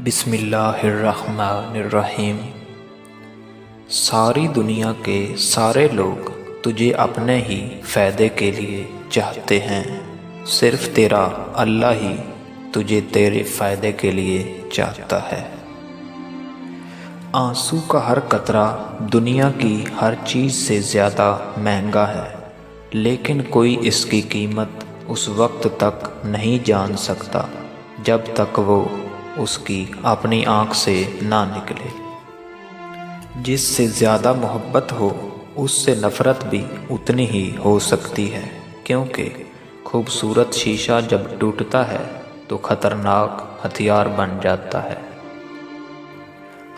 بسم اللہ الرحمن الرحیم۔ ساری دنیا کے سارے لوگ تجھے اپنے ہی فائدے کے لیے چاہتے ہیں، صرف تیرا اللہ ہی تجھے تیرے فائدے کے لیے چاہتا ہے۔ آنسو کا ہر قطرہ دنیا کی ہر چیز سے زیادہ مہنگا ہے، لیکن کوئی اس کی قیمت اس وقت تک نہیں جان سکتا جب تک وہ اس کی اپنی آنکھ سے نہ نکلے۔ جس سے زیادہ محبت ہو اس سے نفرت بھی اتنی ہی ہو سکتی ہے، کیونکہ خوبصورت شیشہ جب ٹوٹتا ہے تو خطرناک ہتھیار بن جاتا ہے۔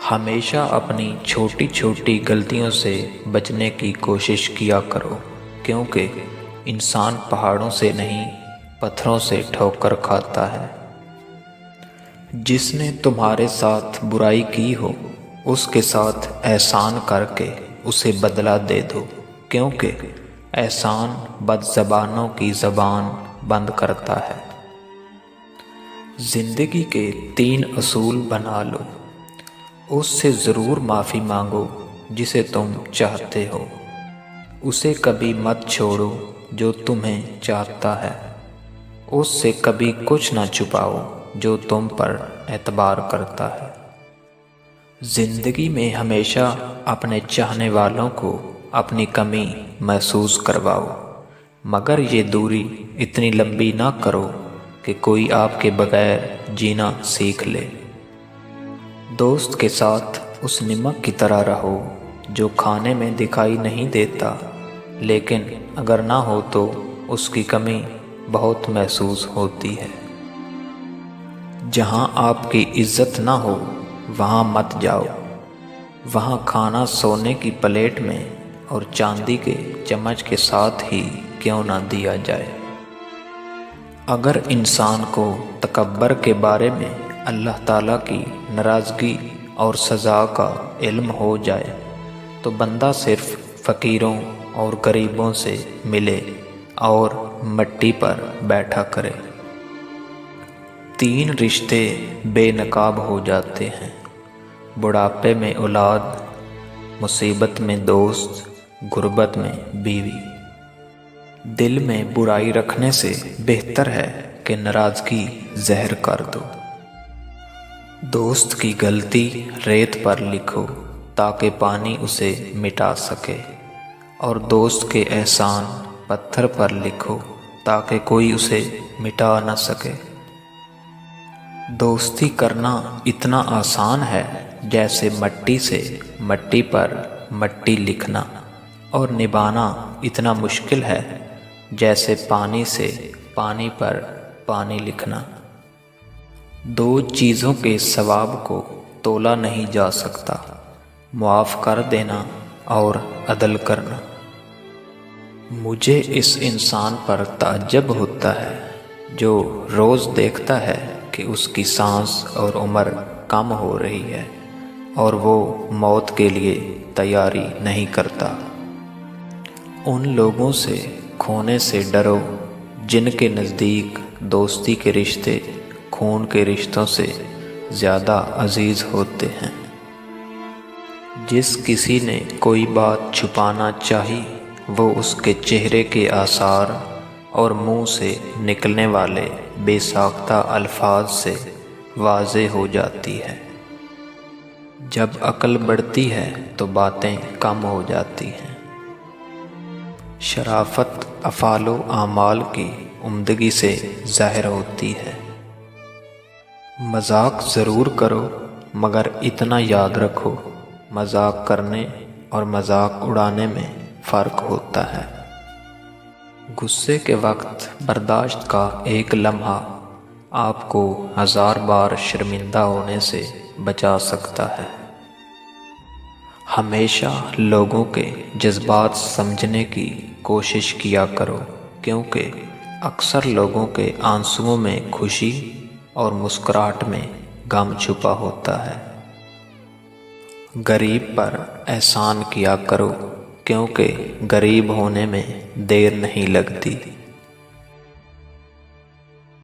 ہمیشہ اپنی چھوٹی چھوٹی غلطیوں سے بچنے کی کوشش کیا کرو، کیونکہ انسان پہاڑوں سے نہیں پتھروں سے ٹھوکر کھاتا ہے۔ جس نے تمہارے ساتھ برائی کی ہو اس کے ساتھ احسان کر کے اسے بدلہ دے دو، کیونکہ احسان بد زبانوں کی زبان بند کرتا ہے۔ زندگی کے 3 اصول بنا لو۔ اس سے ضرور معافی مانگو جسے تم چاہتے ہو، اسے کبھی مت چھوڑو جو تمہیں چاہتا ہے، اس سے کبھی کچھ نہ چھپاؤ جو تم پر اعتبار کرتا ہے۔ زندگی میں ہمیشہ اپنے چاہنے والوں کو اپنی کمی محسوس کرواؤ، مگر یہ دوری اتنی لمبی نہ کرو کہ کوئی آپ کے بغیر جینا سیکھ لے۔ دوست کے ساتھ اس نمک کی طرح رہو جو کھانے میں دکھائی نہیں دیتا، لیکن اگر نہ ہو تو اس کی کمی بہت محسوس ہوتی ہے۔ جہاں آپ کی عزت نہ ہو وہاں مت جاؤ، وہاں کھانا سونے کی پلیٹ میں اور چاندی کے چمچ کے ساتھ ہی کیوں نہ دیا جائے۔ اگر انسان کو تکبر کے بارے میں اللہ تعالیٰ کی ناراضگی اور سزا کا علم ہو جائے تو بندہ صرف فقیروں اور غریبوں سے ملے اور مٹی پر بیٹھا کرے۔ 3 رشتے بے نقاب ہو جاتے ہیں: بڑھاپے میں اولاد، مصیبت میں دوست، غربت میں بیوی۔ دل میں برائی رکھنے سے بہتر ہے کہ ناراضگی زہر کر دو۔ دوست کی غلطی ریت پر لکھو تاکہ پانی اسے مٹا سکے، اور دوست کے احسان پتھر پر لکھو تاکہ کوئی اسے مٹا نہ سکے۔ دوستی کرنا اتنا آسان ہے جیسے مٹی سے مٹی پر مٹی لکھنا، اور نبھانا اتنا مشکل ہے جیسے پانی سے پانی پر پانی لکھنا۔ 2 چیزوں کے ثواب کو تولا نہیں جا سکتا: معاف کر دینا اور عدل کرنا۔ مجھے اس انسان پر تعجب ہوتا ہے جو روز دیکھتا ہے کہ اس کی سانس اور عمر کم ہو رہی ہے اور وہ موت کے لیے تیاری نہیں کرتا۔ ان لوگوں سے کھونے سے ڈرو جن کے نزدیک دوستی کے رشتے خون کے رشتوں سے زیادہ عزیز ہوتے ہیں۔ جس کسی نے کوئی بات چھپانا چاہی وہ اس کے چہرے کے آثار اور منہ سے نکلنے والے بے ساختہ الفاظ سے واضح ہو جاتی ہے۔ جب عقل بڑھتی ہے تو باتیں کم ہو جاتی ہیں۔ شرافت افعال و اعمال کی عمدگی سے ظاہر ہوتی ہے۔ مذاق ضرور کرو مگر اتنا یاد رکھو مذاق کرنے اور مذاق اڑانے میں فرق ہوتا ہے۔ غصے کے وقت برداشت کا ایک لمحہ آپ کو 1000 بار شرمندہ ہونے سے بچا سکتا ہے۔ ہمیشہ لوگوں کے جذبات سمجھنے کی کوشش کیا کرو، کیونکہ اکثر لوگوں کے آنسوؤں میں خوشی اور مسکراہٹ میں غم چھپا ہوتا ہے۔ غریب پر احسان کیا کرو، کیونکہ غریب ہونے میں دیر نہیں لگتی۔